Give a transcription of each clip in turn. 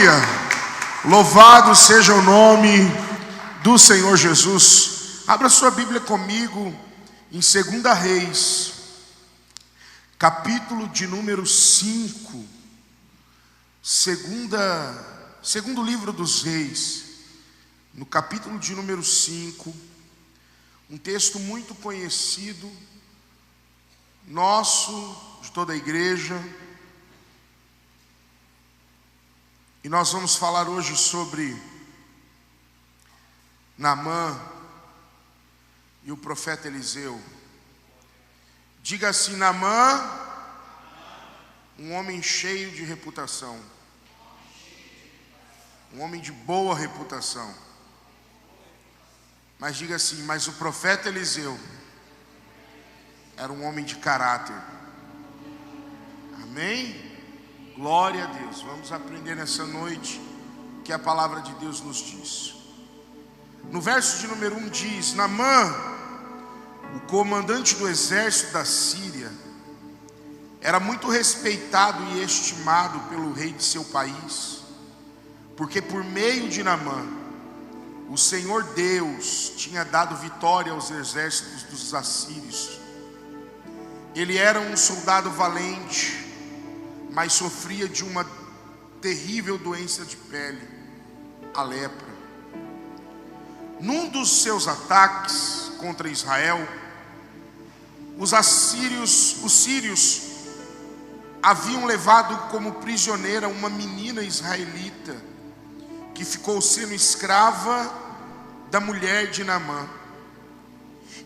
Aleluia! Louvado seja o nome do Senhor Jesus. Abra sua Bíblia comigo em 2 Reis, capítulo de número 5. Segundo livro dos Reis, no capítulo de número 5, um texto muito conhecido, nosso, de toda a igreja. E nós vamos falar hoje sobre Naamã e o profeta Eliseu. Diga assim: Naamã, um homem cheio de reputação, um homem de boa reputação. Mas diga assim: mas o profeta Eliseu era um homem de caráter. Amém? Glória a Deus. Vamos aprender nessa noite o que a palavra de Deus nos diz. No verso de número 1 diz: Naamã, o comandante do exército da Síria, era muito respeitado e estimado pelo rei de seu país, porque por meio de Naamã, o Senhor Deus tinha dado vitória aos exércitos dos assírios. Ele era um soldado valente, mas sofria de uma terrível doença de pele, a lepra. Num dos seus ataques contra Israel, os sírios haviam levado como prisioneira uma menina israelita, que ficou sendo escrava da mulher de Naamã.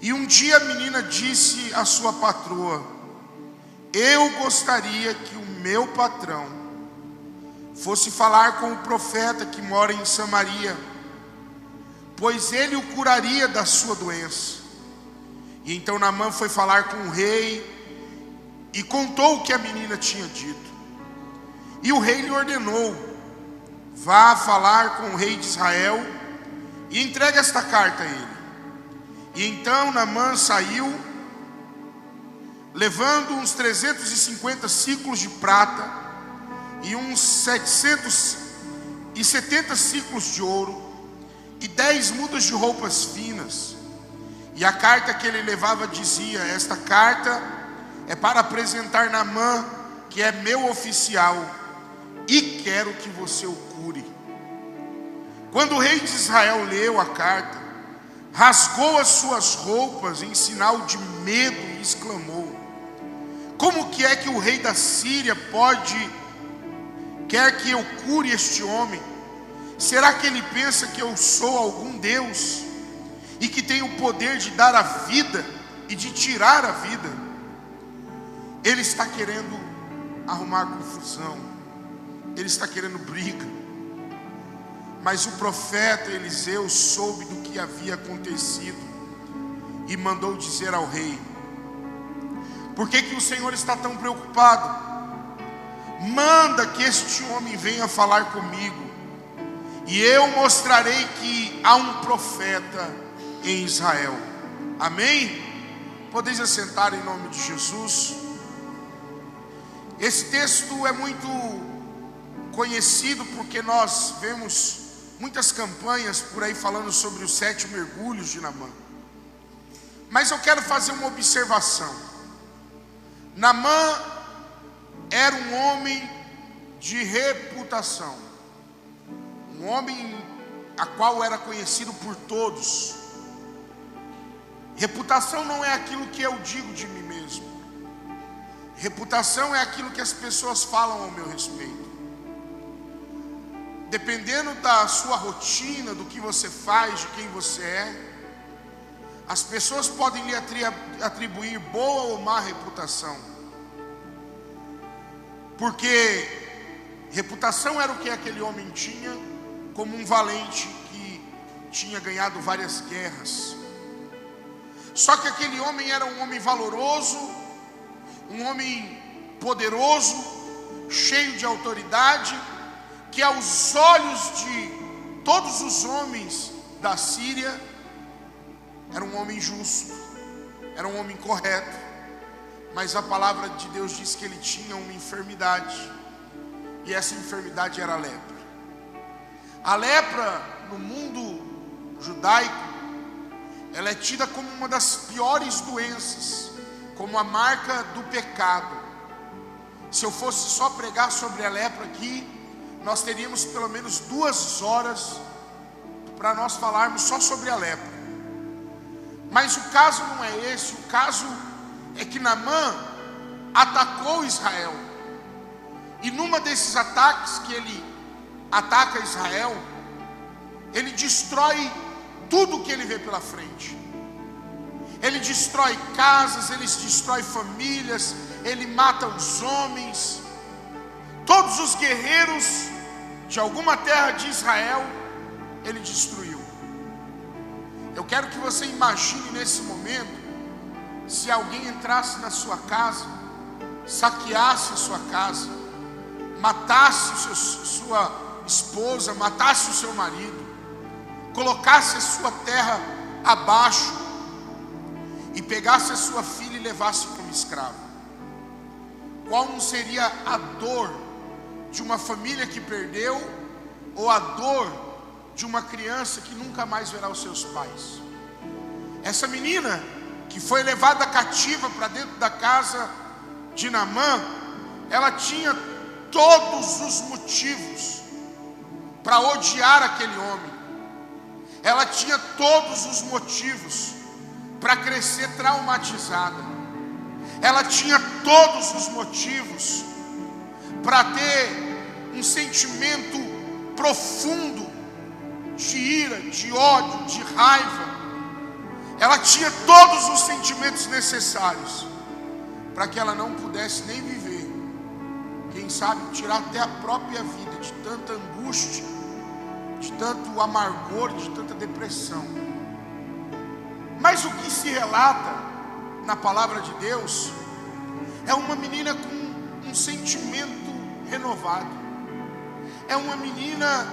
E um dia a menina disse à sua patroa: eu gostaria que o meu patrão fosse falar com o profeta que mora em Samaria, pois ele o curaria da sua doença. E então Naamã foi falar com o rei e contou o que a menina tinha dito. E o rei lhe ordenou: vá falar com o rei de Israel e entregue esta carta a ele. E então Naamã saiu, levando uns 350 ciclos de prata e uns 770 ciclos de ouro e 10 mudas de roupas finas. E a carta que ele levava dizia: esta carta é para apresentar Naamã, que é meu oficial, e quero que você o cure. Quando o rei de Israel leu a carta, rasgou as suas roupas em sinal de medo e exclamou: como que é que o rei da Síria quer que eu cure este homem? Será que ele pensa que eu sou algum Deus e que tenho o poder de dar a vida e de tirar a vida? Ele está querendo arrumar confusão, ele está querendo briga. Mas o profeta Eliseu soube do que havia acontecido e mandou dizer ao rei: por que o Senhor está tão preocupado? Manda que este homem venha falar comigo, e eu mostrarei que há um profeta em Israel. Amém? Podeis assentar em nome de Jesus. Esse texto é muito conhecido porque nós vemos muitas campanhas por aí falando sobre os 7 mergulhos de Naamã. Mas eu quero fazer uma observação. Naamã era um homem de reputação, um homem a qual era conhecido por todos. Reputação não é aquilo que eu digo de mim mesmo. Reputação é aquilo que as pessoas falam ao meu respeito. Dependendo da sua rotina, do que você faz, de quem você é, as pessoas podem lhe atribuir boa ou má reputação. Porque reputação era o que aquele homem tinha, como um valente que tinha ganhado várias guerras. Só que aquele homem era um homem valoroso, um homem poderoso, cheio de autoridade, que aos olhos de todos os homens da Síria era um homem justo, era um homem correto. Mas a palavra de Deus diz que ele tinha uma enfermidade, e essa enfermidade era a lepra. A lepra no mundo judaico, ela é tida como uma das piores doenças, como a marca do pecado. Se eu fosse só pregar sobre a lepra aqui, nós teríamos pelo menos 2 horas para nós falarmos só sobre a lepra. Mas o caso não é esse. O caso é que Naamã atacou Israel, e numa desses ataques que ele ataca Israel, ele destrói tudo que ele vê pela frente. Ele destrói casas, ele destrói famílias, ele mata os homens. Todos os guerreiros de alguma terra de Israel, ele destruiu. Eu quero que você imagine nesse momento, se alguém entrasse na sua casa, saqueasse a sua casa, matasse sua esposa, matasse o seu marido, colocasse a sua terra abaixo e pegasse a sua filha e levasse como escrava. Qual não seria a dor de uma família que perdeu, ou a dor de uma criança que nunca mais verá os seus pais? Essa menina que foi levada cativa para dentro da casa de Naamã, ela tinha todos os motivos para odiar aquele homem. Ela tinha todos os motivos para crescer traumatizada. Ela tinha todos os motivos para ter um sentimento profundo de ira, de ódio, de raiva. Ela tinha todos os sentimentos necessários para que ela não pudesse nem viver, quem sabe tirar até a própria vida, de tanta angústia, de tanto amargor, de tanta depressão. Mas o que se relata na palavra de Deus é uma menina com um sentimento renovado. É uma menina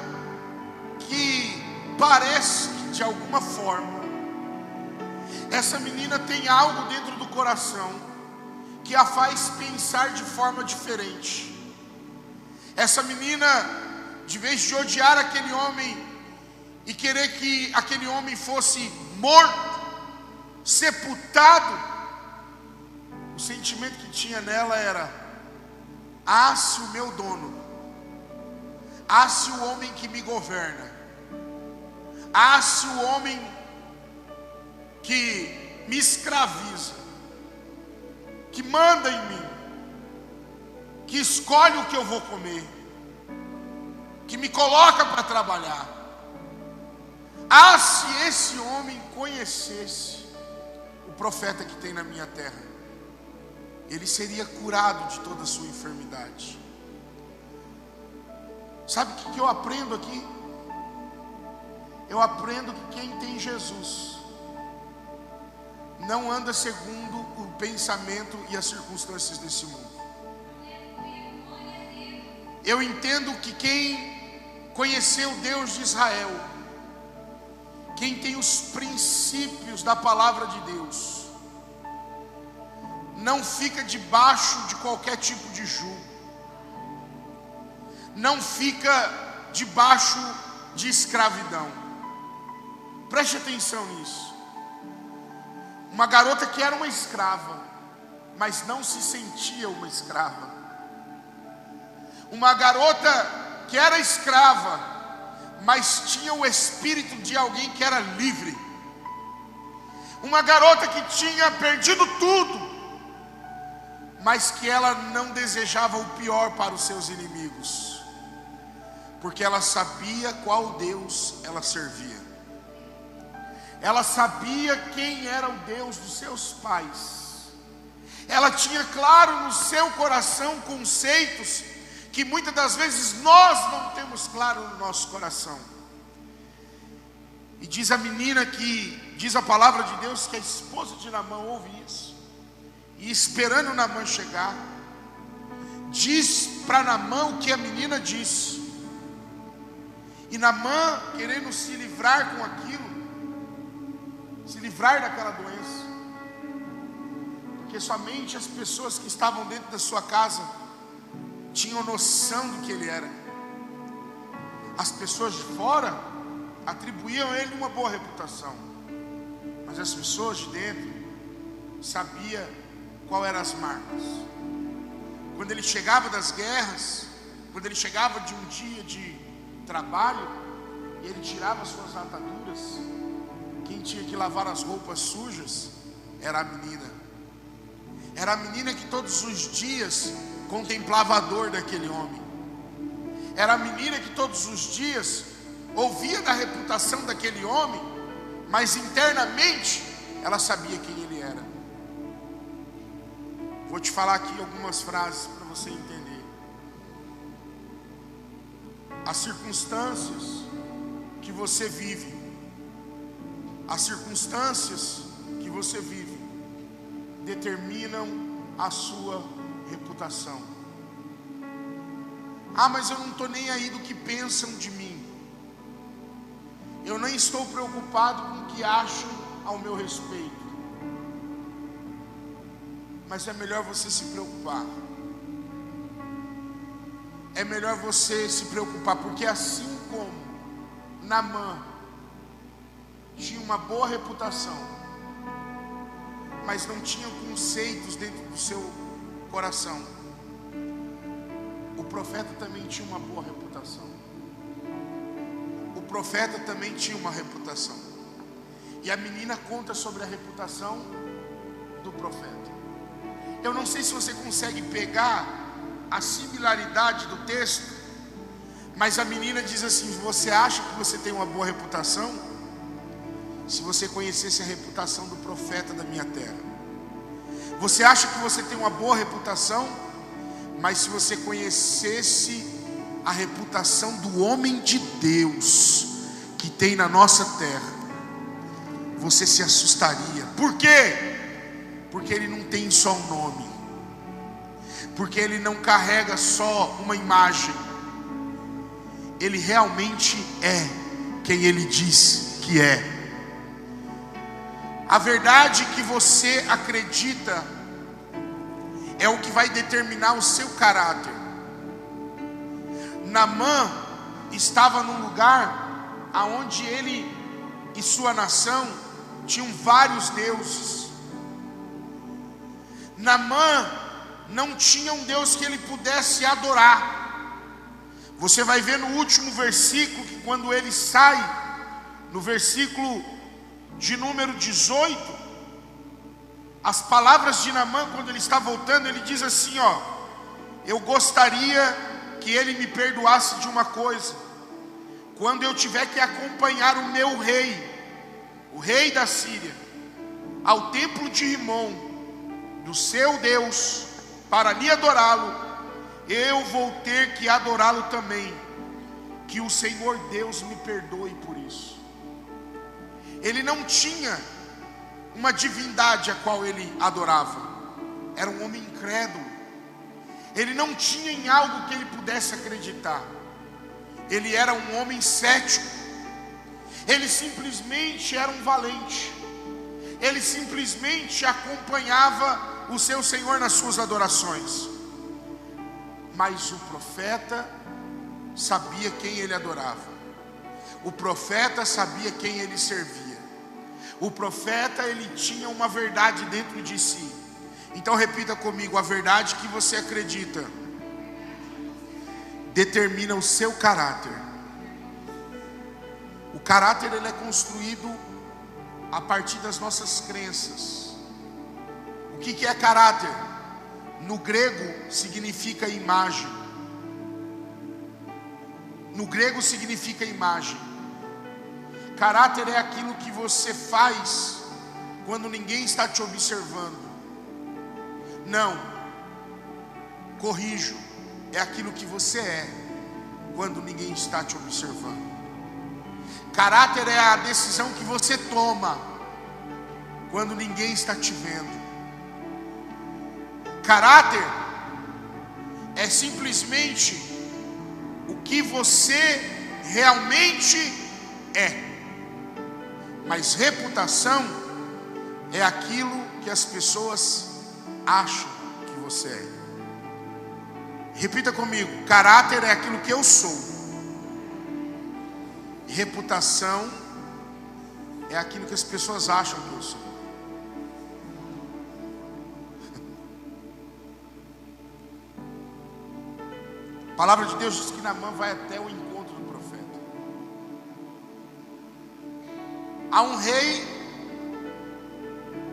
que parece que de alguma forma essa menina tem algo dentro do coração que a faz pensar de forma diferente. Essa menina, de vez de odiar aquele homem e querer que aquele homem fosse morto, sepultado, o sentimento que tinha nela era: ah, se o meu dono, ah, se o homem que me governa, ah, se o homem que me escraviza, que manda em mim, que escolhe o que eu vou comer, que me coloca para trabalhar, ah, se esse homem conhecesse o profeta que tem na minha terra, ele seria curado de toda a sua enfermidade. Sabe o que eu aprendo aqui? Eu aprendo que quem tem Jesus não anda segundo o pensamento e as circunstâncias desse mundo. Eu entendo que quem conheceu o Deus de Israel, quem tem os princípios da palavra de Deus, não fica debaixo de qualquer tipo de jugo, não fica debaixo de escravidão. Preste atenção nisso. Uma garota que era uma escrava, mas não se sentia uma escrava. Uma garota que era escrava, mas tinha o espírito de alguém que era livre. Uma garota que tinha perdido tudo, mas que ela não desejava o pior para os seus inimigos, porque ela sabia qual Deus ela servia. Ela sabia quem era o Deus dos seus pais. Ela tinha claro no seu coração conceitos que muitas das vezes nós não temos claro no nosso coração. E diz a menina que, diz a palavra de Deus, que a esposa de Naamã ouve isso, e esperando Naamã chegar, diz para Naamã o que a menina disse. E Naamã, querendo se livrar com aquilo, se livrar daquela doença, porque somente as pessoas que estavam dentro da sua casa tinham noção do que ele era. As pessoas de fora atribuíam a ele uma boa reputação, mas as pessoas de dentro sabiam qual eram as marcas. Quando ele chegava das guerras, quando ele chegava de um dia de trabalho, e ele tirava suas ataduras, quem tinha que lavar as roupas sujas era a menina. Era a menina que todos os dias contemplava a dor daquele homem. Era a menina que todos os dias ouvia da reputação daquele homem, mas internamente ela sabia quem ele era. Vou te falar aqui algumas frases para você entender. As circunstâncias que você vive, determinam a sua reputação. Ah, mas eu não estou nem aí do que pensam de mim. Eu nem estou preocupado com o que acham ao meu respeito. Mas é melhor você se preocupar. É melhor você se preocupar, porque assim como Naamã tinha uma boa reputação, mas não tinha conceitos dentro do seu coração, o profeta também tinha uma boa reputação. O profeta também tinha uma reputação. E a menina conta sobre a reputação do profeta. Eu não sei se você consegue pegar a similaridade do texto, mas a menina diz assim: você acha que você tem uma boa reputação? Se você conhecesse a reputação do profeta da minha terra. Você acha que você tem uma boa reputação? Mas se você conhecesse a reputação do homem de Deus que tem na nossa terra, você se assustaria. Por quê? Porque ele não tem só um nome, porque ele não carrega só uma imagem, ele realmente é quem ele diz que é. A verdade que você acredita é o que vai determinar o seu caráter. Naamã estava num lugar aonde ele e sua nação tinham vários deuses. Naamã não tinha um Deus que ele pudesse adorar. Você vai ver no último versículo que quando ele sai, no versículo de número 18, as palavras de Naamã, quando ele está voltando, ele diz assim: ó, eu gostaria que ele me perdoasse de uma coisa, quando eu tiver que acompanhar o meu rei, o rei da Síria, ao templo de Rimon, do seu Deus, para ali adorá-lo, eu vou ter que adorá-lo também. Que o Senhor Deus me perdoe por isso. Ele não tinha uma divindade a qual ele adorava. Era um homem incrédulo. Ele não tinha em algo que ele pudesse acreditar. Ele era um homem cético. Ele simplesmente era um valente. Ele simplesmente acompanhava o seu Senhor nas suas adorações. Mas o profeta sabia quem ele adorava. O profeta sabia quem ele servia. O profeta, ele tinha uma verdade dentro de si. Então repita comigo: a verdade que você acredita determina o seu caráter. O caráter, ele é construído a partir das nossas crenças. O que é caráter? No grego significa imagem. No grego significa imagem. Caráter é aquilo que você faz quando ninguém está te observando. Não, corrijo, é aquilo que você é quando ninguém está te observando. Caráter é a decisão que você toma quando ninguém está te vendo. Caráter é simplesmente o que você realmente é. Mas reputação é aquilo que as pessoas acham que você é. Repita comigo: caráter é aquilo que eu sou Reputação é aquilo que as pessoas acham que eu sou. A palavra de Deus diz que Naamã vai até o encontro do profeta. Há um rei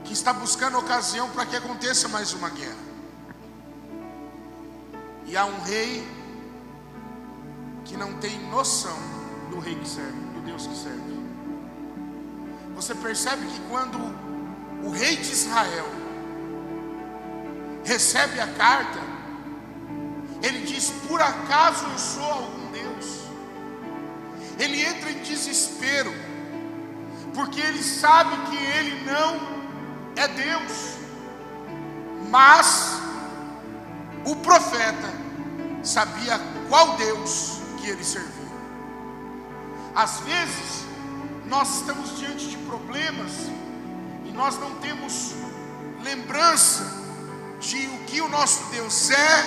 que está buscando ocasião para que aconteça mais uma guerra. E há um rei que não tem noção do rei que serve, do Deus que serve. Você percebe que quando o rei de Israel recebe a carta, ele diz: por acaso eu sou algum Deus? Ele entra em desespero, porque ele sabe que ele não é Deus. Mas o profeta sabia qual Deus que ele servia. Às vezes nós estamos diante de problemas e nós não temos lembrança de o que o nosso Deus é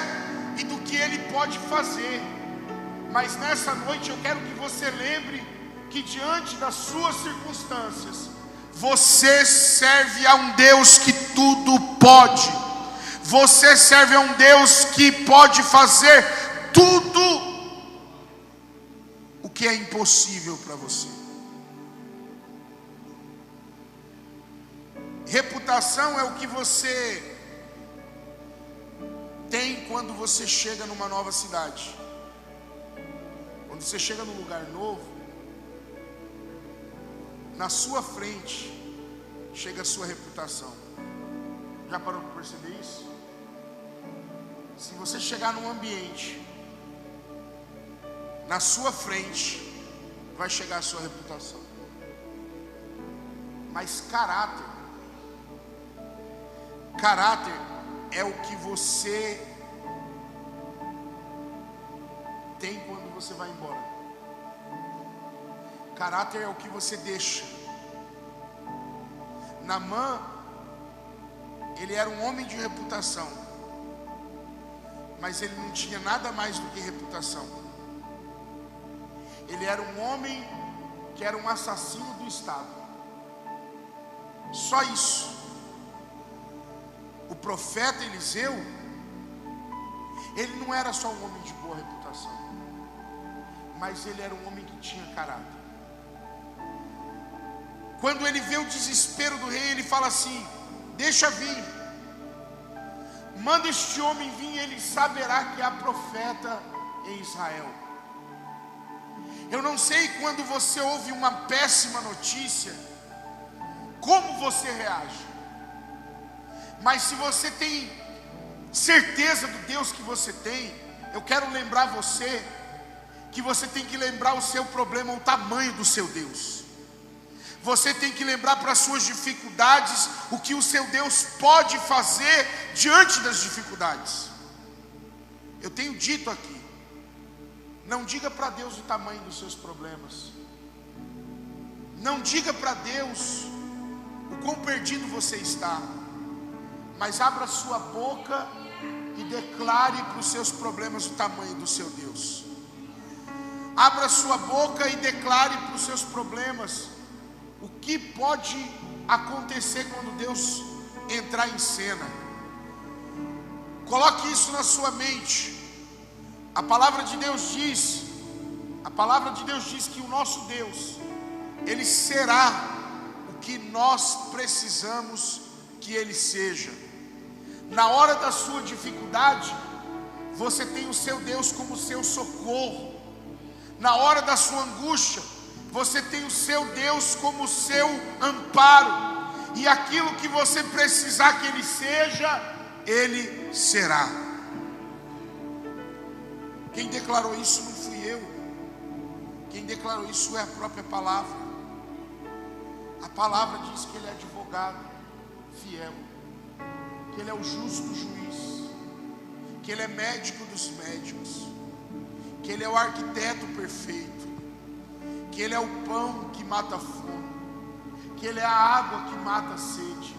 e do que Ele pode fazer. Mas nessa noite eu quero que você lembre que diante das suas circunstâncias, você serve a um Deus que tudo pode. Você serve a um Deus que pode fazer tudo o que é impossível para você. Reputação é o que você tem quando você chega numa nova cidade. Quando você chega num lugar novo, na sua frente chega a sua reputação. Já parou para perceber isso? Se você chegar num ambiente, na sua frente vai chegar a sua reputação. Mas caráter é o que você tem quando você vai embora. Caráter é o que você deixa. Naamã, ele era um homem de reputação, mas ele não tinha nada mais do que reputação. Ele era um homem que era um assassino do Estado. Só isso. O profeta Eliseu, ele não era só um homem de boa reputação, mas ele era um homem que tinha caráter. Quando ele vê o desespero do rei, ele fala assim: deixa vir, manda este homem vir, ele saberá que há profeta em Israel. Eu não sei quando você ouve uma péssima notícia, como você reage. Mas se você tem certeza do Deus que você tem, eu quero lembrar você que você tem que lembrar o seu problema, o tamanho do seu Deus. Você tem que lembrar para as suas dificuldades o que o seu Deus pode fazer diante das dificuldades. Eu tenho dito aqui, não diga para Deus o tamanho dos seus problemas. Não diga para Deus o quão perdido você está. Mas abra sua boca e declare para os seus problemas o tamanho do seu Deus. Abra sua boca e declare para os seus problemas o que pode acontecer quando Deus entrar em cena. Coloque isso na sua mente. A palavra de Deus diz que o nosso Deus, Ele será o que nós precisamos que Ele seja. Na hora da sua dificuldade, você tem o seu Deus como seu socorro. Na hora da sua angústia, você tem o seu Deus como seu amparo. E aquilo que você precisar que Ele seja, Ele será. Quem declarou isso não fui eu. Quem declarou isso é a própria palavra. A palavra diz que Ele é advogado fiel, que Ele é o justo juiz, que Ele é médico dos médicos, que Ele é o arquiteto perfeito, que Ele é o pão que mata a fome, que Ele é a água que mata a sede.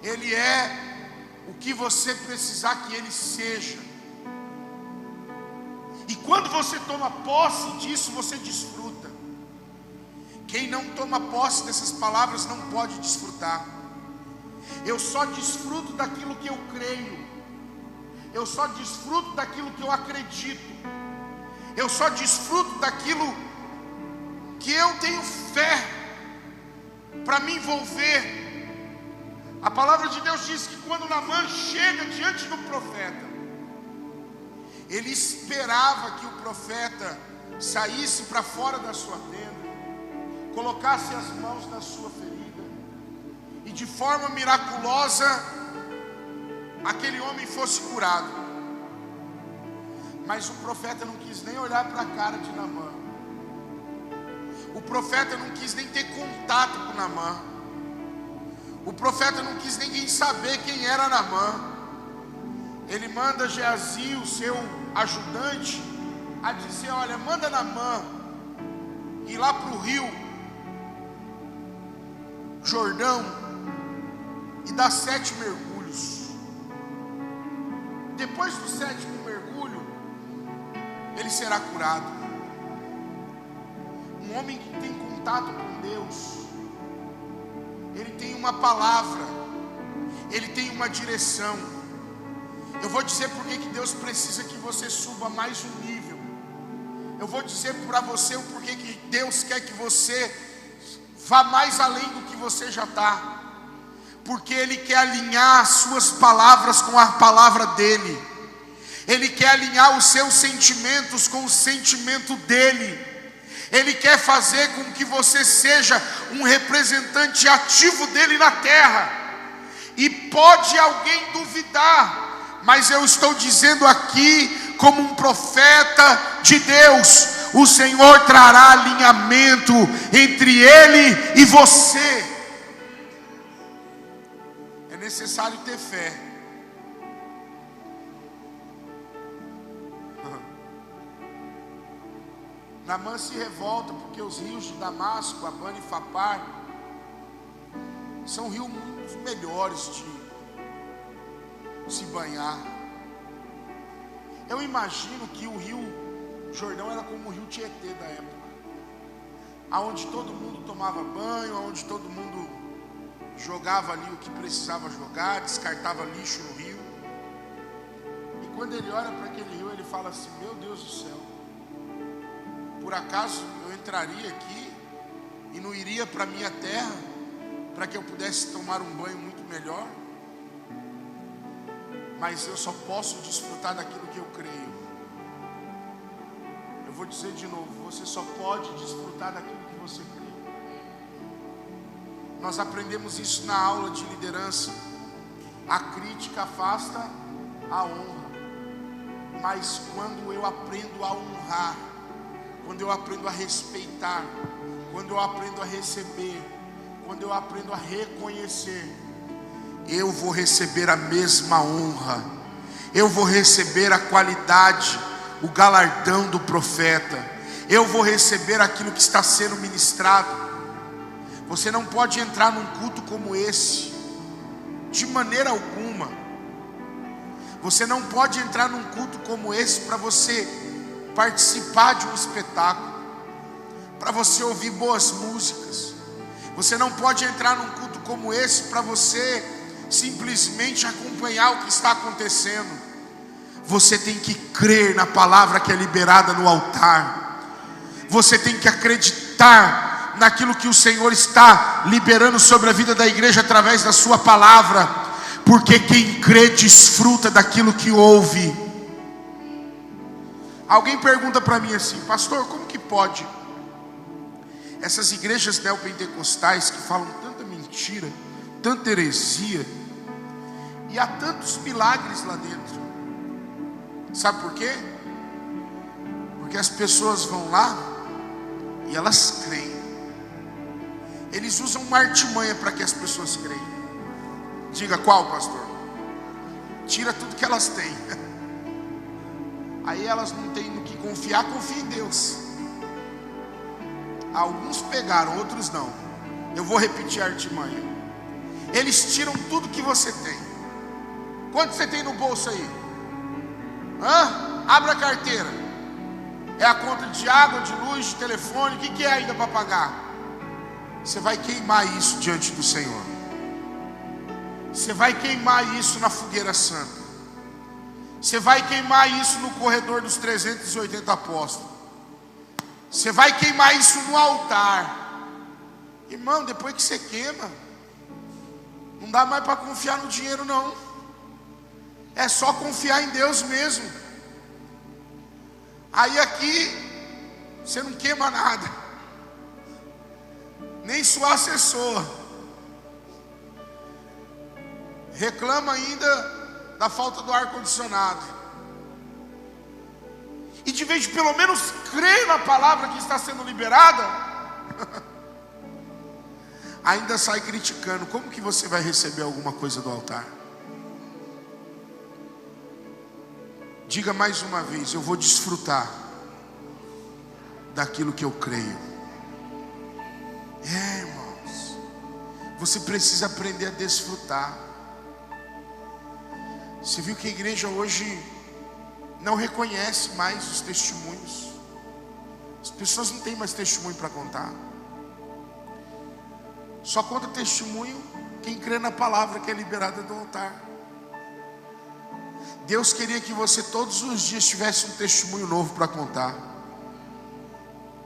Ele é o que você precisar que Ele seja. E quando você toma posse disso, você desfruta. Quem não toma posse dessas palavras não pode desfrutar. Eu só desfruto daquilo que eu creio. Eu só desfruto daquilo que eu acredito. Eu só desfruto daquilo que eu tenho fé para me envolver. A palavra de Deus diz que quando Naamã chega diante do profeta, ele esperava que o profeta saísse para fora da sua tenda, colocasse as mãos na sua ferida, e de forma miraculosa aquele homem fosse curado. Mas o profeta não quis nem olhar para a cara de Naamã. O profeta não quis nem ter contato com Naamã. O profeta não quis ninguém saber quem era Naamã. Ele manda Geazi, o seu ajudante, a dizer: olha, manda Naamã ir lá para o rio Jordão e dar 7 mergulhos. Depois do 7º mergulho, ele será curado. Um homem que tem contato com Deus, ele tem uma palavra, ele tem uma direção. Eu vou dizer por que Deus precisa que você suba mais um nível. Eu vou dizer para você o porquê que Deus quer que você vá mais além do que você já está. Porque Ele quer alinhar as suas palavras com a palavra dEle. Ele quer alinhar os seus sentimentos com o sentimento dEle. Ele quer fazer com que você seja um representante ativo dEle na terra. E pode alguém duvidar, mas eu estou dizendo aqui, como um profeta de Deus, o Senhor trará alinhamento entre Ele e você. É necessário ter fé. Naamã se revolta porque os rios de Damasco, Abana e Fapar, são rios muito melhores de se banhar. Eu imagino que o rio Jordão era como o rio Tietê da época, aonde todo mundo tomava banho, aonde todo mundo jogava ali o que precisava jogar, descartava lixo no rio. E quando ele olha para aquele rio, ele fala assim: meu Deus do céu, por acaso eu entraria aqui e não iria para a minha terra para que eu pudesse tomar um banho muito melhor? Mas eu só posso desfrutar daquilo que eu creio. Eu vou dizer de novo: você só pode desfrutar daquilo que você crê. Nós aprendemos isso na aula de liderança. A crítica afasta a honra. Mas quando eu aprendo a honrar, quando eu aprendo a respeitar, quando eu aprendo a receber, quando eu aprendo a reconhecer, eu vou receber a mesma honra, eu vou receber a qualidade, o galardão do profeta, eu vou receber aquilo que está sendo ministrado. Você não pode entrar num culto como esse, de maneira alguma. Você não pode entrar num culto como esse para você participar de um espetáculo, para você ouvir boas músicas. Você não pode entrar num culto como esse para você simplesmente acompanhar o que está acontecendo. Você tem que crer na palavra que é liberada no altar. Você tem que acreditar naquilo que o Senhor está liberando sobre a vida da igreja através da sua palavra, porque quem crê desfruta daquilo que ouve. Alguém pergunta para mim assim: pastor, como que pode essas igrejas neopentecostais que falam tanta mentira, tanta heresia, e há tantos milagres lá dentro? Sabe por quê? Porque as pessoas vão lá e elas creem. Eles usam uma artimanha para que as pessoas creiam. Diga qual, pastor? Tira tudo que elas têm. Aí elas não têm no que confiar, confia em Deus. Alguns pegaram, outros não. Eu vou repetir a artimanha. Eles tiram tudo que você tem. Quanto você tem no bolso aí? Abra a carteira. É a conta de água, de luz, de telefone. O que é ainda para pagar? Você vai queimar isso diante do Senhor. Você vai queimar isso na fogueira santa. Você vai queimar isso no corredor dos 380 apóstolos. Você vai queimar isso no altar. Irmão, depois que você queima, não dá mais para confiar no dinheiro não. É só confiar em Deus mesmo. Aí aqui você não queima nada, nem sua assessora. Reclama ainda da falta do ar-condicionado. E de vez de pelo menos crer na palavra que está sendo liberada, ainda sai criticando. Como que você vai receber alguma coisa do altar? Diga mais uma vez: eu vou desfrutar daquilo que eu creio. Irmãos, você precisa aprender a desfrutar. Você viu que a igreja hoje não reconhece mais os testemunhos. As pessoas não têm mais testemunho para contar. Só conta testemunho quem crê na palavra que é liberada do altar. Deus queria que você todos os dias tivesse um testemunho novo para contar.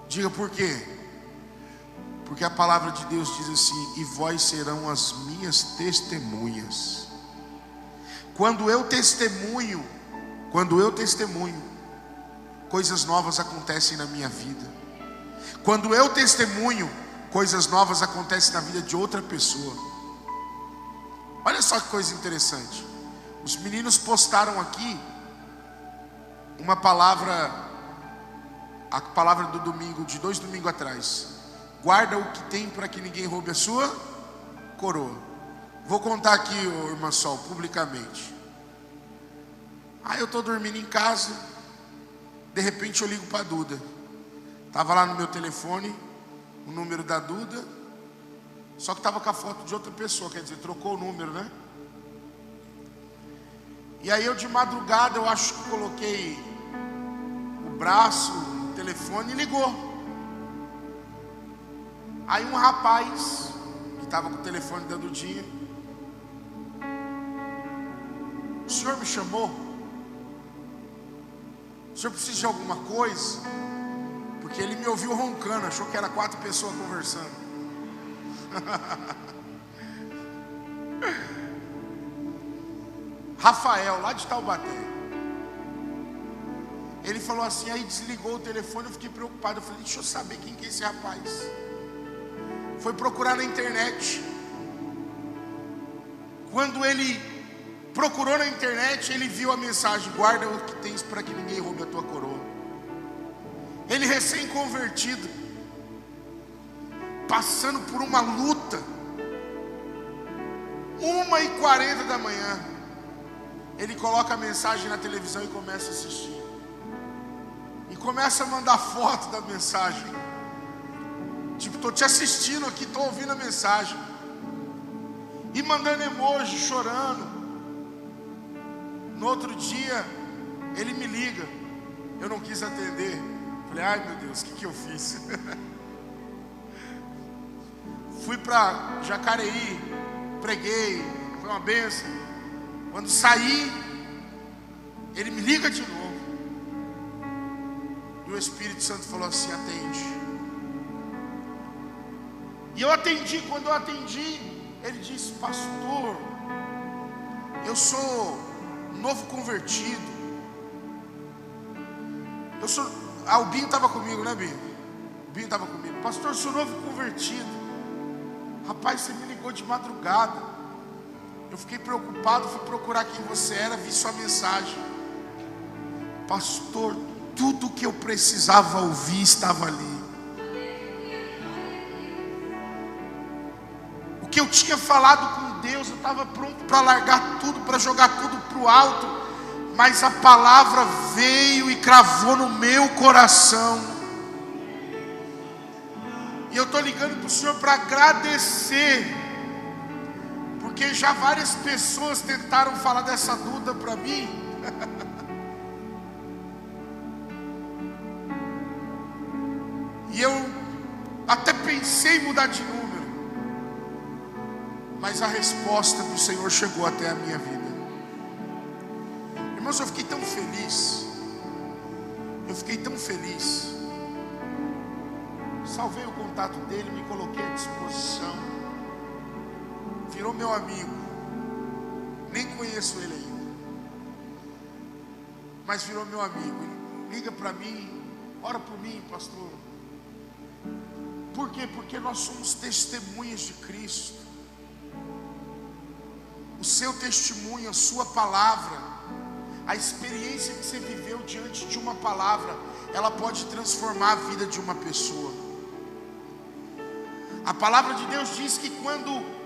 Diga por quê? Porque a palavra de Deus diz assim: e vós serão as minhas testemunhas. Quando eu testemunho, coisas novas acontecem na minha vida. Quando eu testemunho, coisas novas acontecem na vida de outra pessoa. Olha só que coisa interessante. Os meninos postaram aqui uma palavra, a palavra do domingo, de 2 domingos atrás. Guarda o que tem para que ninguém roube a sua coroa. Vou contar aqui, irmã Sol, publicamente. Aí eu estou dormindo em casa, de repente eu ligo para a Duda. Estava lá no meu telefone o número da Duda, só que estava com a foto de outra pessoa, quer dizer, trocou o número, né? E aí eu de madrugada, eu acho que coloquei o braço no telefone e ligou. Aí um rapaz que estava com o telefone da Dudinha: o senhor me chamou? O senhor precisa de alguma coisa? Porque ele me ouviu roncando, achou que era 4 pessoas conversando. Rafael, lá de Taubaté. Ele falou assim, aí desligou o telefone. Eu fiquei preocupado, eu falei: deixa eu saber quem que é esse rapaz. Foi procurar na internet. Quando ele procurou na internet, ele viu a mensagem: guarda o que tens para que ninguém roube a tua coroa. Ele recém-convertido, passando por uma luta. 1h40 da manhã, ele coloca a mensagem na televisão e começa a assistir. E começa a mandar foto da mensagem. Tipo, estou te assistindo aqui, estou ouvindo a mensagem. E mandando emoji, chorando. No outro dia, ele me liga. Eu não quis atender. Falei: ai meu Deus, o que eu fiz? Fui para Jacareí, preguei, foi uma bênção. Quando saí, ele me liga de novo. E o Espírito Santo falou assim: atende. E eu atendi. Quando eu atendi, ele disse: pastor, eu sou novo convertido. O Binho estava comigo, né, Binho? O Binho estava comigo. Pastor, eu sou novo convertido. Rapaz, você me ligou de madrugada. Eu fiquei preocupado, fui procurar quem você era, vi sua mensagem. Pastor, tudo que eu precisava ouvir estava ali. O que eu tinha falado com Deus, eu estava pronto para largar tudo, para jogar tudo para o alto. Mas a palavra veio e cravou no meu coração. E eu estou ligando para o Senhor para agradecer. Porque já várias pessoas tentaram falar dessa Duda para mim. E eu até pensei em mudar de número. mas a resposta do Senhor chegou até a minha vida. Irmãos, eu fiquei tão feliz. Salvei o contato dele, me coloquei à disposição. Virou meu amigo. Nem conheço ele ainda, mas virou meu amigo. Liga para mim, ora por mim, pastor. Por quê? Porque nós somos testemunhas de Cristo. O seu testemunho, a sua palavra, a experiência que você viveu diante de uma palavra, ela pode transformar a vida de uma pessoa. A palavra de Deus diz que quando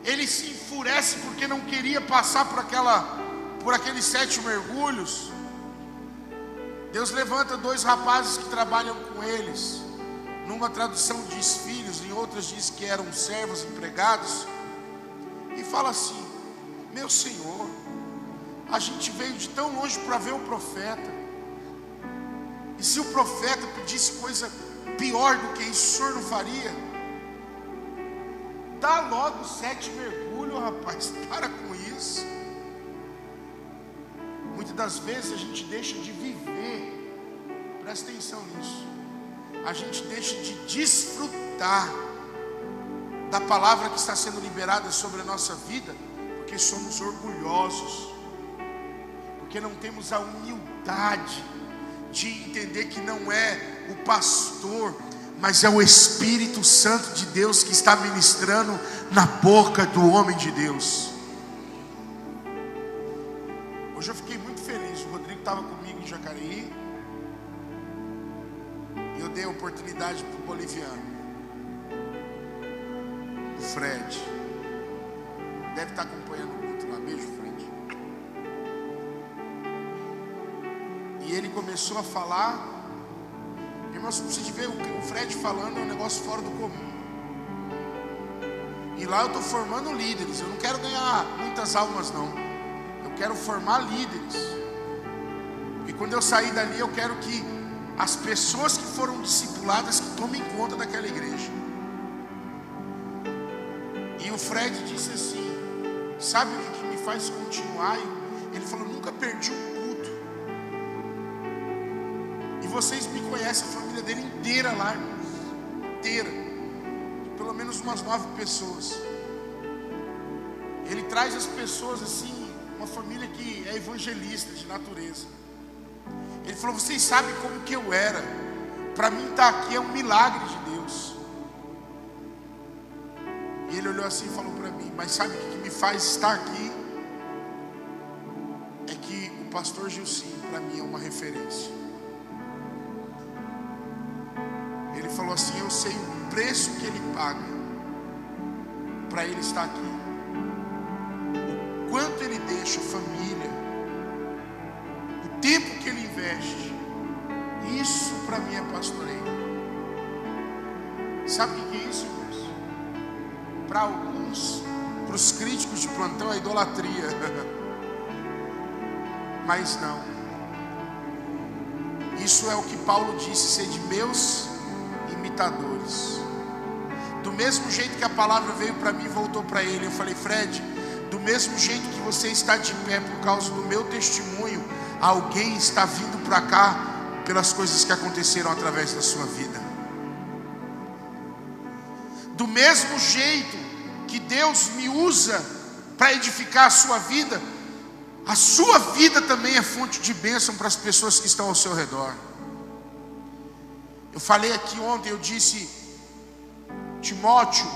ele se enfurece porque não queria passar por aqueles 7 mergulhos, Deus levanta 2 rapazes que trabalham com eles. Numa tradução diz filhos, em outras diz que eram servos empregados, e fala assim: meu Senhor, a gente veio de tão longe para ver o profeta, e se o profeta pedisse coisa pior do que isso, o senhor não faria? Dá logo 7 mergulhos, rapaz, para com isso. Muitas das vezes a gente deixa de viver, presta atenção nisso, a gente deixa de desfrutar da palavra que está sendo liberada sobre a nossa vida, porque somos orgulhosos, porque não temos a humildade de entender que não é o pastor, mas é o Espírito Santo de Deus que está ministrando na boca do homem de Deus. Hoje eu fiquei muito feliz. O Rodrigo estava comigo em Jacareí, e eu dei a oportunidade para o boliviano, o Fred. Deve estar acompanhando o culto lá. Beijo, Fred. E ele começou a falar. Irmãos, você precisa ver o Fred falando, é um negócio fora do comum. E lá eu estou formando líderes. Eu não quero ganhar muitas almas, não. Eu quero formar líderes. E quando eu sair dali, eu quero que as pessoas que foram discipuladas que tomem conta daquela igreja. E o Fred disse assim: sabe o que me faz continuar? Ele falou: nunca perdi um culto. E vocês me conhecem, a família dele inteira lá, irmãos. Inteira. Pelo menos umas 9 pessoas. Ele traz as pessoas assim, uma família que é evangelista de natureza. Ele falou: vocês sabem como que eu era. Para mim estar aqui é um milagre de Deus. E ele olhou assim e falou para mim: mas sabe o que me faz estar aqui? É que o pastor Gilcinho para mim é uma referência. Ele falou assim: eu sei o preço que ele paga para ele estar aqui, o quanto ele deixa a família, o tempo que ele investe. Isso para mim é pastoreio. Sabe o que é isso, irmãos? Para alguns, para os críticos de plantão, é idolatria. Mas não. Isso é o que Paulo disse: ser de meus imitadores. Do mesmo jeito que a palavra veio para mim e voltou para ele, eu falei: Fred, do mesmo jeito que você está de pé por causa do meu testemunho, alguém está vindo para cá pelas coisas que aconteceram através da sua vida. Do mesmo jeito que Deus me usa para edificar a sua vida também é fonte de bênção para as pessoas que estão ao seu redor. Eu falei aqui ontem, eu disse: Timóteo,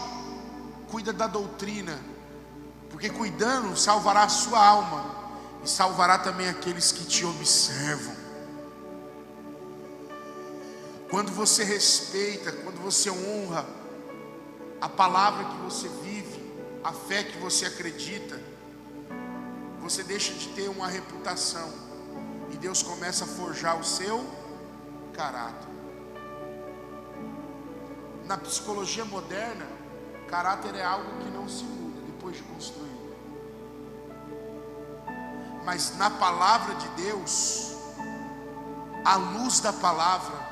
cuida da doutrina, porque cuidando salvará a sua alma e salvará também aqueles que te observam. Quando você respeita, quando você honra a palavra que você vive, a fé que você acredita, você deixa de ter uma reputação e Deus começa a forjar o seu caráter. Na psicologia moderna, caráter é algo que não se muda depois de construído. Mas na palavra de Deus, à luz da palavra,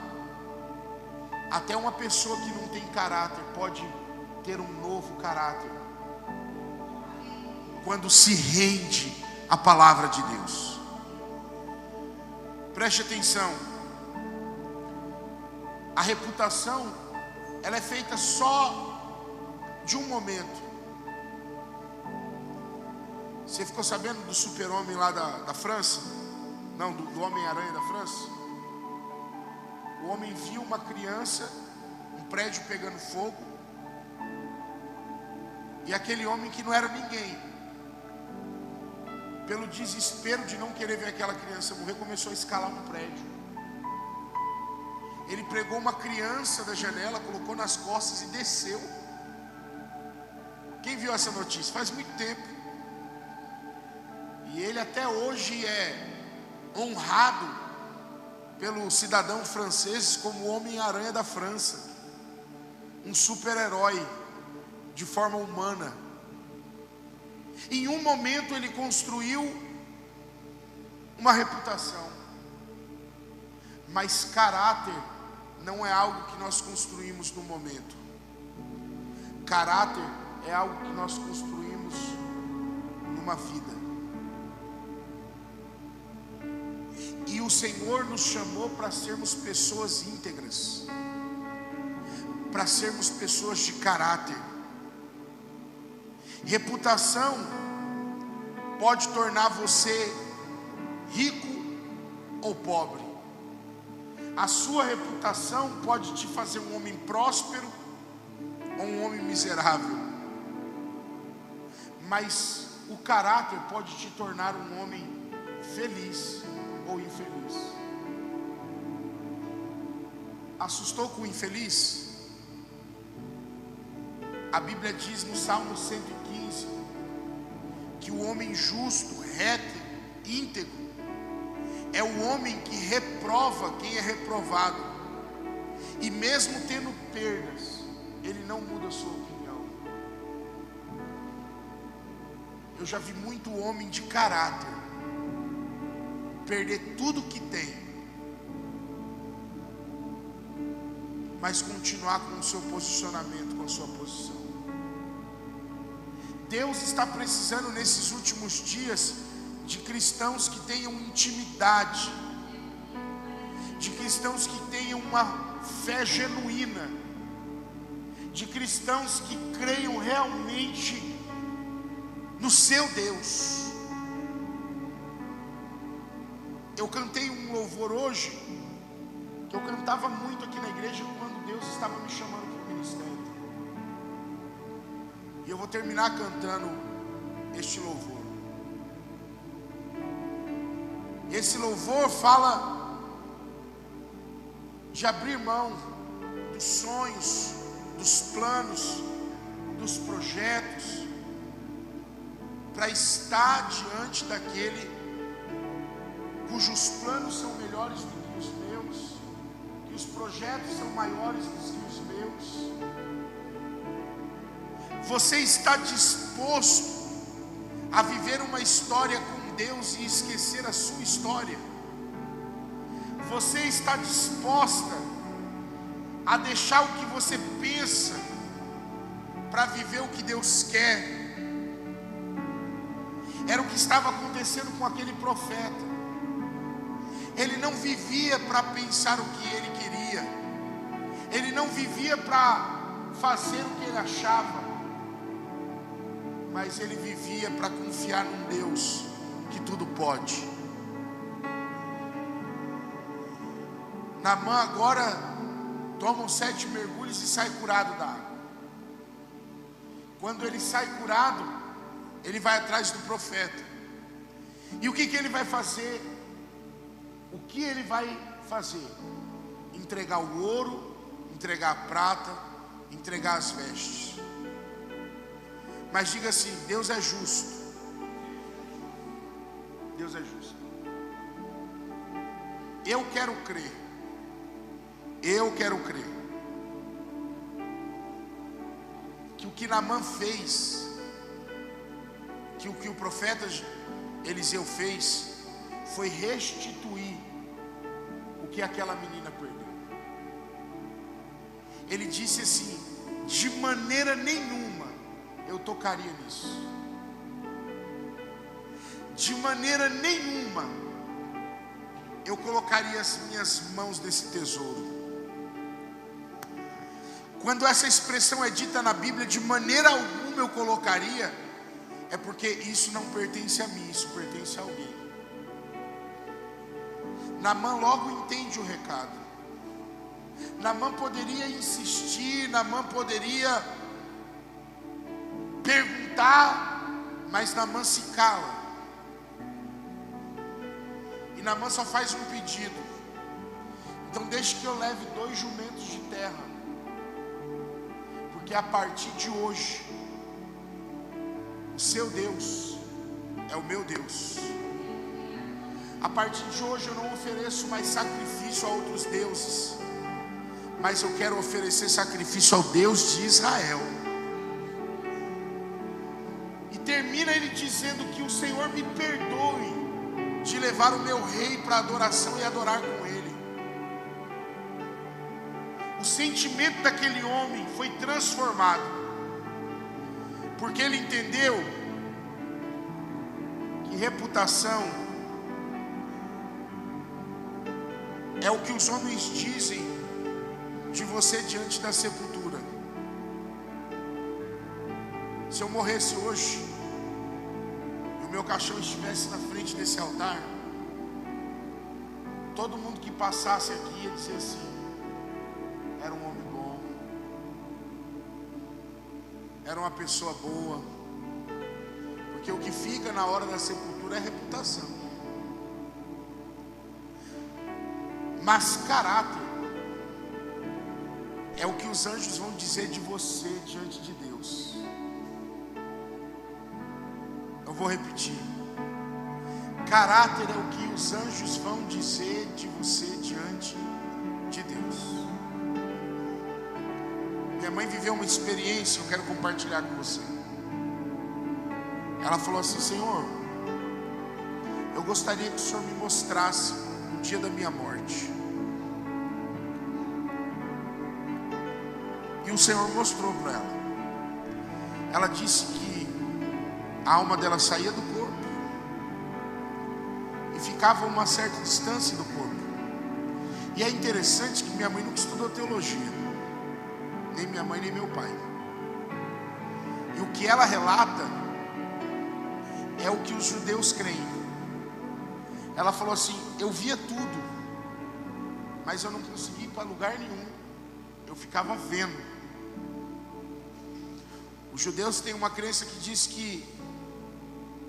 até uma pessoa que não tem caráter pode ter um novo caráter, quando se rende à palavra de Deus. Preste atenção. A reputação, ela é feita só de um momento. Você ficou sabendo do super-homem lá da França? Não, do Homem-Aranha da França? O homem viu uma criança, um prédio pegando fogo, e aquele homem que não era ninguém, pelo desespero de não querer ver aquela criança morrer, começou a escalar um prédio. Ele pegou uma criança da janela, colocou nas costas e desceu. Quem viu essa notícia? Faz muito tempo. E ele até hoje é honrado pelos cidadãos franceses como o Homem-Aranha da França, um super-herói de forma humana. Em um momento ele construiu uma reputação, mas caráter não é algo que nós construímos no momento. Caráter é algo que nós construímos numa vida. E o Senhor nos chamou para sermos pessoas íntegras, para sermos pessoas de caráter. Reputação pode tornar você rico ou pobre. A sua reputação pode te fazer um homem próspero ou um homem miserável. Mas o caráter pode te tornar um homem feliz ou infeliz. Assustou com o infeliz? A Bíblia diz no Salmo 115 que o homem justo, reto, íntegro é o homem que reprova quem é reprovado, e mesmo tendo perdas, ele não muda a sua opinião. Eu já vi muito homem de caráter perder tudo que tem, mas continuar com o seu posicionamento, com a sua posição. Deus está precisando nesses últimos dias de cristãos que tenham intimidade, de cristãos que tenham uma fé genuína, de cristãos que creiam realmente no seu Deus. Eu cantei um louvor hoje, que eu cantava muito aqui na igreja quando Deus estava me chamando para o ministério. E eu vou terminar cantando este louvor. Esse louvor fala de abrir mão dos sonhos, dos planos, dos projetos, para estar diante daquele cujos planos são melhores do que os meus, que os projetos são maiores do que os meus. Você está disposto a viver uma história com Deus e esquecer a sua história? Você está disposta a deixar o que você pensa para viver o que Deus quer? Era o que estava acontecendo com aquele profeta. Ele não vivia para pensar o que ele queria, ele não vivia para fazer o que ele achava, mas ele vivia para confiar num Deus que tudo pode. Naamã agora toma 7 mergulhos e sai curado da água. Quando ele sai curado, ele vai atrás do profeta. E o que ele vai fazer? O que ele vai fazer? Entregar o ouro, entregar a prata, entregar as vestes. Mas diga assim: Deus é justo. Deus é justo. Eu quero crer que o que Naamã fez, que o que o profeta Eliseu fez, foi restituir o que aquela menina perdeu. Ele disse assim: de maneira nenhuma eu tocaria nisso. de maneira nenhuma eu colocaria as minhas mãos nesse tesouro. Quando essa expressão é dita na Bíblia, de maneira alguma eu colocaria, é porque isso não pertence a mim, isso pertence a alguém. Naamã logo entende o recado. Naamã poderia insistir, Naamã poderia perguntar, mas Naamã se cala. E Naamã só faz um pedido: então deixe que eu leve 2 jumentos de terra, porque a partir de hoje o seu Deus é o meu Deus. A partir de hoje eu não ofereço mais sacrifício a outros deuses, mas eu quero oferecer sacrifício ao Deus de Israel. E termina ele dizendo que o Senhor me perdoe de levar o meu rei para adoração e adorar com ele. O sentimento daquele homem foi transformado, porque ele entendeu que reputação é o que os homens dizem de você diante da sepultura. Se eu morresse hoje e o meu caixão estivesse na frente desse altar, todo mundo que passasse aqui ia dizer assim: era um homem bom, era uma pessoa boa. Porque o que fica na hora da sepultura é reputação. Mas caráter é o que os anjos vão dizer de você diante de Deus. Eu vou repetir: caráter é o que os anjos vão dizer de você diante de Deus. Minha mãe viveu uma experiência, eu quero compartilhar com você. Ela falou assim: Senhor, eu gostaria que o Senhor me mostrasse o dia da minha morte. E o Senhor mostrou para ela. Ela disse que a alma dela saía do corpo e ficava a uma certa distância do corpo. E é interessante que minha mãe nunca estudou teologia, nem minha mãe nem meu pai. E o que ela relata é o que os judeus creem. Ela falou assim: eu via tudo, mas eu não conseguia ir para lugar nenhum, eu ficava vendo. Os judeus têm uma crença que diz que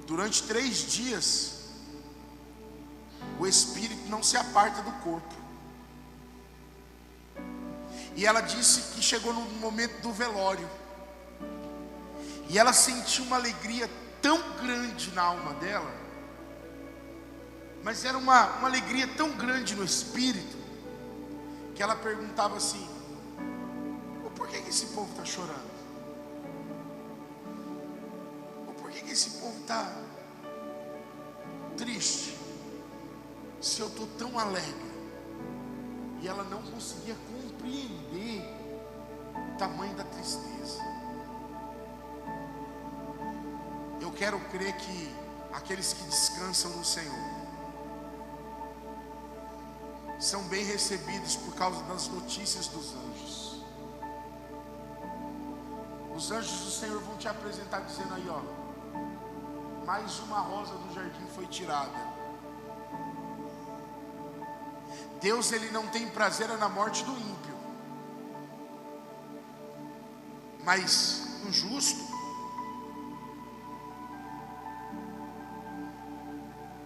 durante 3 dias o espírito não se aparta do corpo. E ela disse que chegou no momento do velório e ela sentiu uma alegria tão grande na alma dela, mas era uma alegria tão grande no espírito, que ela perguntava assim: por que esse povo está chorando? Por que esse povo está triste, se eu estou tão alegre? E ela não conseguia compreender o tamanho da tristeza. Eu quero crer que aqueles que descansam no Senhor são bem recebidos por causa das notícias dos anjos. Os anjos do Senhor vão te apresentar dizendo aí, ó: mais uma rosa do jardim foi tirada. Deus, ele não tem prazer na morte do ímpio, mas no justo,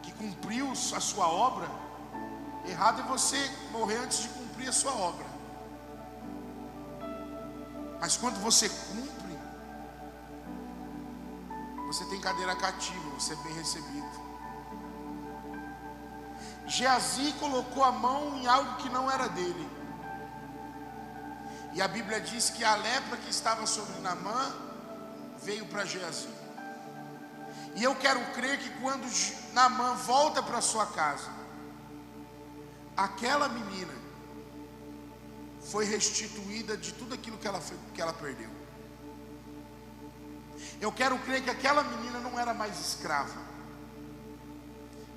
que cumpriu a sua obra. Errado é você morrer antes de cumprir a sua obra, mas quando você cumpre, você tem cadeira cativa, você é bem recebido. Geazi colocou a mão em algo que não era dele, e a Bíblia diz que a lepra que estava sobre Naamã veio para Geazi. E eu quero crer que quando Naamã volta para sua casa, aquela menina foi restituída de tudo aquilo que ela perdeu. Eu quero crer que aquela menina não era mais escrava,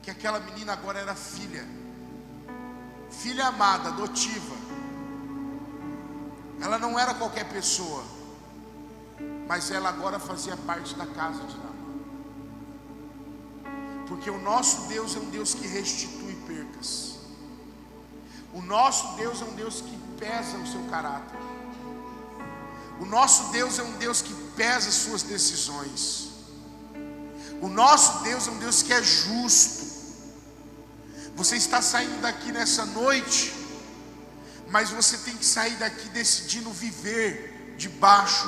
que aquela menina agora era filha amada, adotiva. Ela não era qualquer pessoa, mas ela agora fazia parte da casa de Naamã. Porque o nosso Deus é um Deus que restitui percas. O nosso Deus é um Deus que pesa o seu caráter. O nosso Deus é um Deus que pesa as suas decisões. O nosso Deus é um Deus que é justo. Você está saindo daqui nessa noite, mas você tem que sair daqui decidindo viver debaixo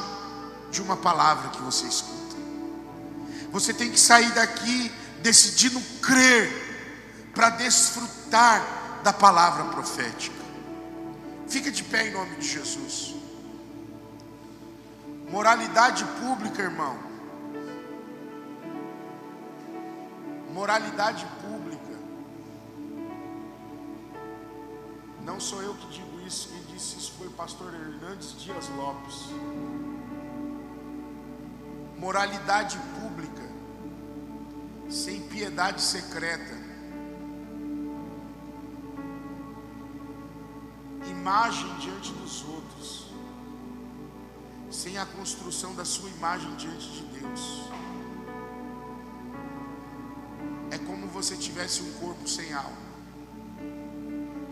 de uma palavra que você escuta. Você tem que sair daqui decidindo crer para desfrutar da palavra profética. Fica de pé em nome de Jesus. Moralidade pública, irmão. Moralidade pública. Não sou eu que digo isso, quem disse isso foi o pastor Hernandes Dias Lopes. Moralidade pública, sem piedade secreta. Imagem diante dos outros, sem a construção da sua imagem diante de Deus. É como você tivesse um corpo sem alma.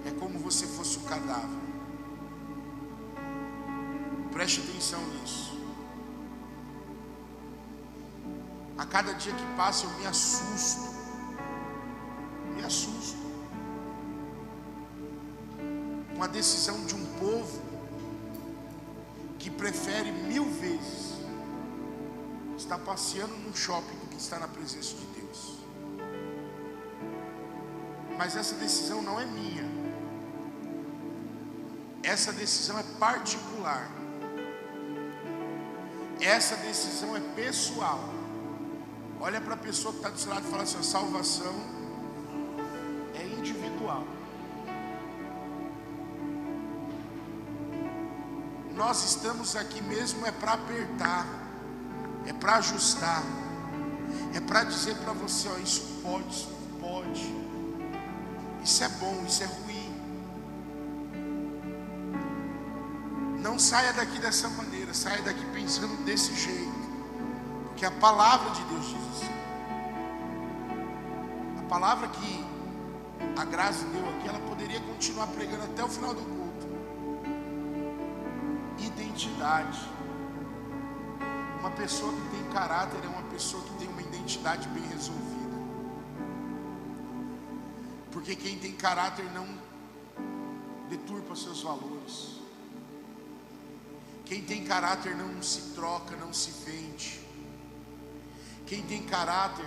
É como você fosse um cadáver. Preste atenção nisso. A cada dia que passa eu me assusto. Com a decisão de um povo que prefere 1000 vezes estar passeando num shopping do que estar na presença de Deus. Mas essa decisão não é minha. Essa decisão é particular. Essa decisão é pessoal. Olha para a pessoa que está do seu lado e fala assim: a salvação é individual. Nós estamos aqui mesmo é para apertar, é para ajustar, é para dizer para você: ó, isso pode, isso é bom, isso é ruim. Não saia daqui dessa maneira, saia daqui pensando desse jeito, porque a palavra de Deus diz assim. A palavra que a Grazi deu aqui, ela poderia continuar pregando até o final do culto. Identidade. Uma pessoa que tem caráter é uma pessoa que tem uma identidade bem resolvida. Porque quem tem caráter não deturpa seus valores. Quem tem caráter não se troca, não se vende. Quem tem caráter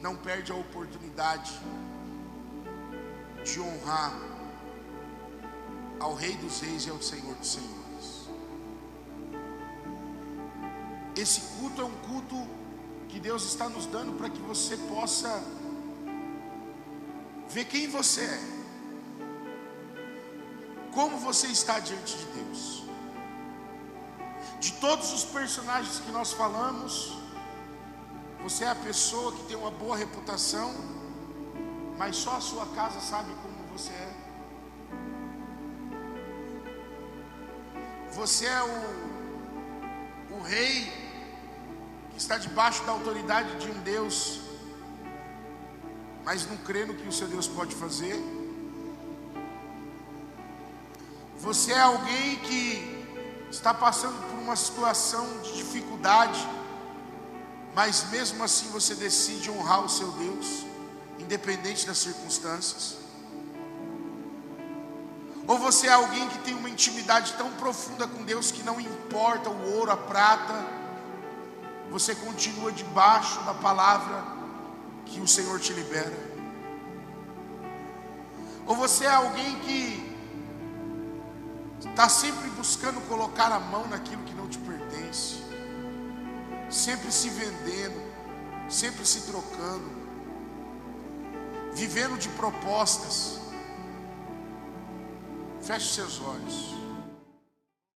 não perde a oportunidade de honrar ao Rei dos Reis e ao Senhor dos Senhores. Esse culto é um culto que Deus está nos dando para que você possa ver quem você é, como você está diante de Deus. De todos os personagens que nós falamos, você é a pessoa que tem uma boa reputação, mas só a sua casa sabe como você é. Você é o rei que está debaixo da autoridade de um Deus, mas não crê no que o seu Deus pode fazer. Você é alguém que está passando por uma situação de dificuldade, mas mesmo assim você decide honrar o seu Deus, independente das circunstâncias. Ou você é alguém que tem uma intimidade tão profunda com Deus que não importa o ouro, a prata, você continua debaixo da palavra que o Senhor te libera. Ou você é alguém que está sempre buscando colocar a mão naquilo que não te pertence, sempre se vendendo, sempre se trocando, vivendo de propostas. Feche seus olhos.